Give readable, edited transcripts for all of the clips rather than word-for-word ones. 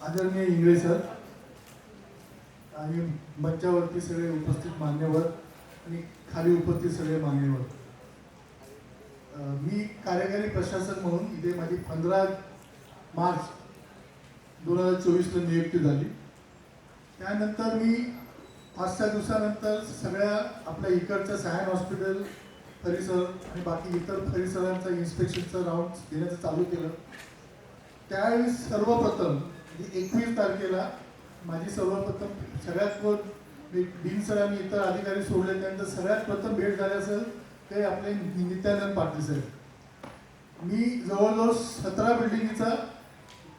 आदरणीय इंगळे सर आणि मंचावरती सगळे उपस्थित मान्यवर आणि खाली उपस्थित सगळे मान्यवर, मी कार्यकारी प्रशासक म्हणून इथे माझी 15 मार्च 2024 नियुक्ती झाली। त्यानंतर मी 5-6 दिवसानंतर सगळ्या आपल्या इकडच्या सायन हॉस्पिटल परिसर आणि बाकी इतर परिसरांचा इन्स्पेक्शनचं राऊंड घेण्याचं चालू केलं। त्यावेळी सर्वप्रथम 21 तारखेला माझी सर्वप्रथम सगळ्यात डीन सरांनी इतर अधिकारी सोडले त्यानंतर सगळ्यात प्रथम भेट झाली असेल ते आपले नित्यानंद पाटील साहेब। मी जवळजवळ 17 बिल्डिंगचं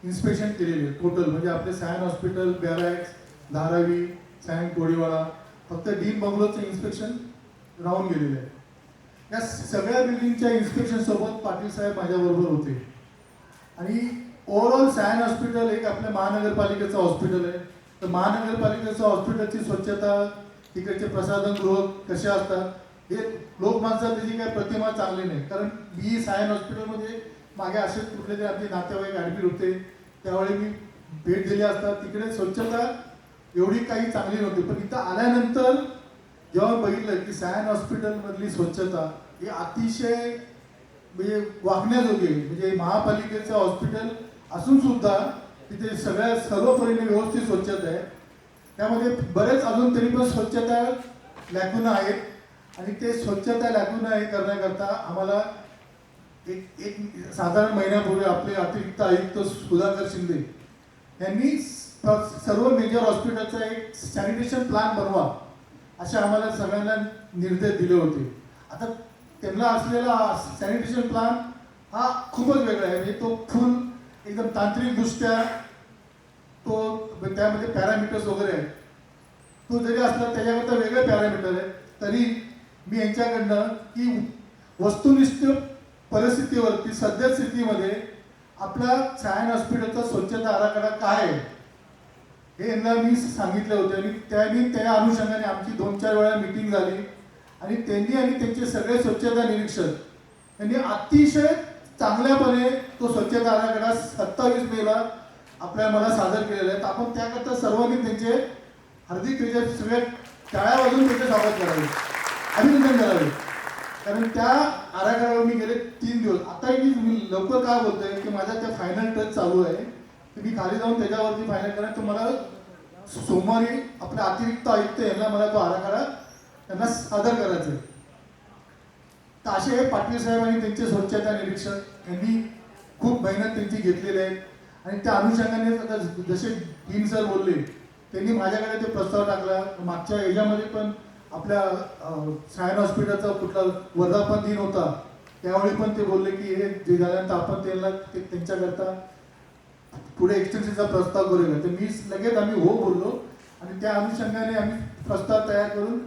इन्स्पेक्शन केलेले टोटल, म्हणजे आपले सायन हॉस्पिटल, बॅरॅक्स, धारावी, सायन कोळीवाडा, फक्त डीन बंगलोचं इन्स्पेक्शन राहून गेलेलं आहे। या सगळ्या बिल्डिंगच्या इन्स्पेक्शन सोबत पाटील साहेब माझ्याबरोबर होते आणि ओव्हरऑल सायन हॉस्पिटल एक आपल्या महानगरपालिकेचं हॉस्पिटल आहे। तर महानगरपालिकेचं हॉस्पिटलची स्वच्छता, तिकडचे प्रसाधनगृह कसे असतात हे लोकमानसात त्याची काही प्रतिमा चांगली नाही। कारण मी सायन हॉस्पिटलमध्ये मागे असेच कुठले तरी आपले नातेवाईक ॲडमिट होते, त्यावेळी मी भेट दिली असता, तिकडे स्वच्छता एवढी काही चांगली नव्हती। पण इथं आल्यानंतर जेव्हा बघितलं की सायन हॉस्पिटलमधली स्वच्छता ही अतिशय म्हणजे वागण्याजोगी, म्हणजे महापालिकेचं हॉस्पिटल असून सुद्धा तिथे सर्व परीने व्यवस्थित स्वच्छता आहे। त्यामध्ये बरेच अजून तरी पण स्वच्छता लॅकुना आहेत आणि ते स्वच्छता लॅकुना हे करण्याकरता आम्हाला एक साधारण महिन्यापूर्वी आपले अतिरिक्त आयुक्त सुधाकर शिंदे यांनी सर्व मेजर हॉस्पिटलचा एक सॅनिटेशन प्लॅन बनवा असे आम्हाला सगळ्यांना निर्देश दिले होते। आता त्यांना असलेला सॅनिटेशन प्लॅन हा खूपच वेगळा आहे, म्हणजे तो फुल एकदम तांत्रिकदृष्ट्या तो त्यामध्ये पॅरामीटर्स वगैरे आहेत। तो जरी असला त्याच्याकरता वेगळे पॅरामीटर आहे, तरी मी यांच्याकडनं की वस्तुनिष्ठ परिस्थितीवरती सध्या स्थितीमध्ये आपला सायन हॉस्पिटलचा स्वच्छता आराखडा काय आहे हे यांना मी सांगितले होते आणि त्या अनुषंगाने आमची 2-4 वेळा मीटिंग झाली आणि त्यांनी आणि त्यांचे सगळे स्वच्छता निरीक्षक यांनी अतिशय चांगल्यापणे तो स्वच्छता आराखडा 27 मेला मला सादर केलेला आहे। आपण त्याकरता सर्वांनी त्यांचे हार्दिक सगळ्या टाळ्या वाजवून त्यांचे स्वागत करावे, अभिनंदन करावे। कारण त्या आराखड्यावर मी गेले 3 दिवस, आता मी लवकर काय बोलतोय की माझा त्या फायनल टच चालू आहे, मी खाली जाऊन त्याच्यावरती फायनल करेन। तर मला सोमवारी आपल्या अतिरिक्त आयुक्त यांना मला तो आराखडा त्यांना सादर करायचा आहे। तर असे पाटील साहेब आणि त्यांचे स्वच्छता निरीक्षक यांनी खूप मेहनत त्यांची घेतलेली आहे आणि त्या अनुषंगाने आता जसे डीन सर बोलले त्यांनी माझ्याकडे ते प्रस्ताव टाकला। मागच्या याच्यामध्ये पण आपल्या सायन हॉस्पिटलचा कुठला वर्धापन दिन होता त्यावेळी पण ते बोलले की हे जे झाल्यानंतर आपण त्यांच्याकरता पुढे एक्सटेन्शनचा प्रस्ताव करूया। तर मी लगेच आम्ही हो बोललो आणि त्या अनुषंगाने आम्ही प्रस्ताव तयार करून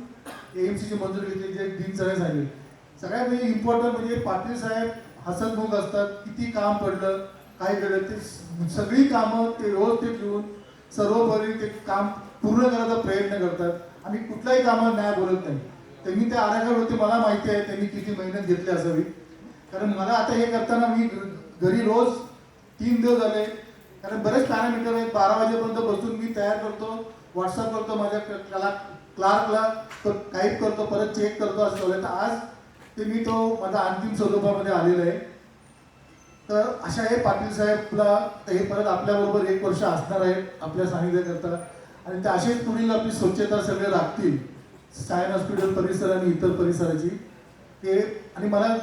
एएमसीची मंजुरी घेतली, जे डीन सरांनी सांगितले। सगळ्यात म्हणजे इम्पॉर्टंट म्हणजे पाटील साहेब हसतमुख असतात, किती काम पडलं काय केलं ते सगळी कामं ते व्यवस्थित लिहून सर्वपरी ते काम पूर्ण करायचा प्रयत्न करतात आणि कुठल्याही कामाला नाही बोलत नाही। त्यांनी त्या आराखड्यावरती मला माहिती आहे त्यांनी किती मेहनत घेतली असावी, कारण मला आता हे करताना मी घरी रोज 3 दिवस झाले, कारण बरेच पॅरामीटर आहेत, 12 वाजेपर्यंत बसून मी तयार करतो, व्हॉट्सअप करतो, माझ्या क्लार्कला टाईप करतो, परत चेक करतो असं चालू आहे। तर आज ते मी तो माझा अंतिम स्वरूपामध्ये आलेला आहे। तर अशा हे पाटील साहेबला हे परत आपल्याबरोबर 1 वर्ष असणार आहेत आपल्या सानिध्याकरता आणि ते असेच पुढील आपली स्वच्छता सगळे राखतील सायन हॉस्पिटल परिसर आणि इतर परिसराची ते। आणि मला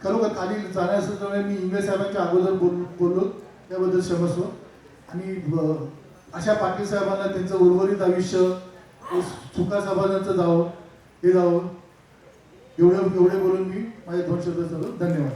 खरोखर खाली जाण्यासाठी मी इंगळे साहेबांच्या अगोदर बोललो त्याबद्दल क्षमस्व आणि अशा पाटील साहेबांना त्यांचं उर्वरित आयुष्य सुखासमाधानाचं जावं हे जावं एवढे बोलून मी माझे 2 शब्द चालू। धन्यवाद।